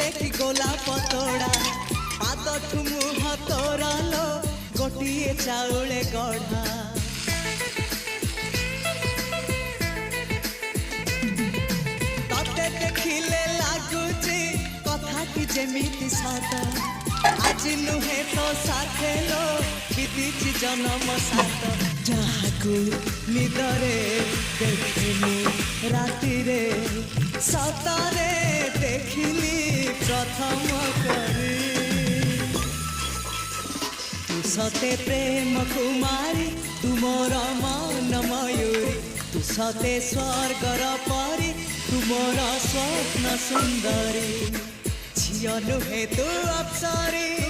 देखी गोलाप तोड़ा पाद ठुमुह तोरा लो गोटिए चाउले गढ़ा तते देखिले लागुची कथा की जेमिति सत आज नुहे तो साथे लो बीतीची जन्म सात जहाकू निदरे देखिली रातिरे सतरे देखिली प्रथम करी तू सते प्रेम कुमारी तुमर मन मयूरी तू सते स्वर्गर परी तुमर स्वप्न सुंदरी झियो नुहे तू अप्सरी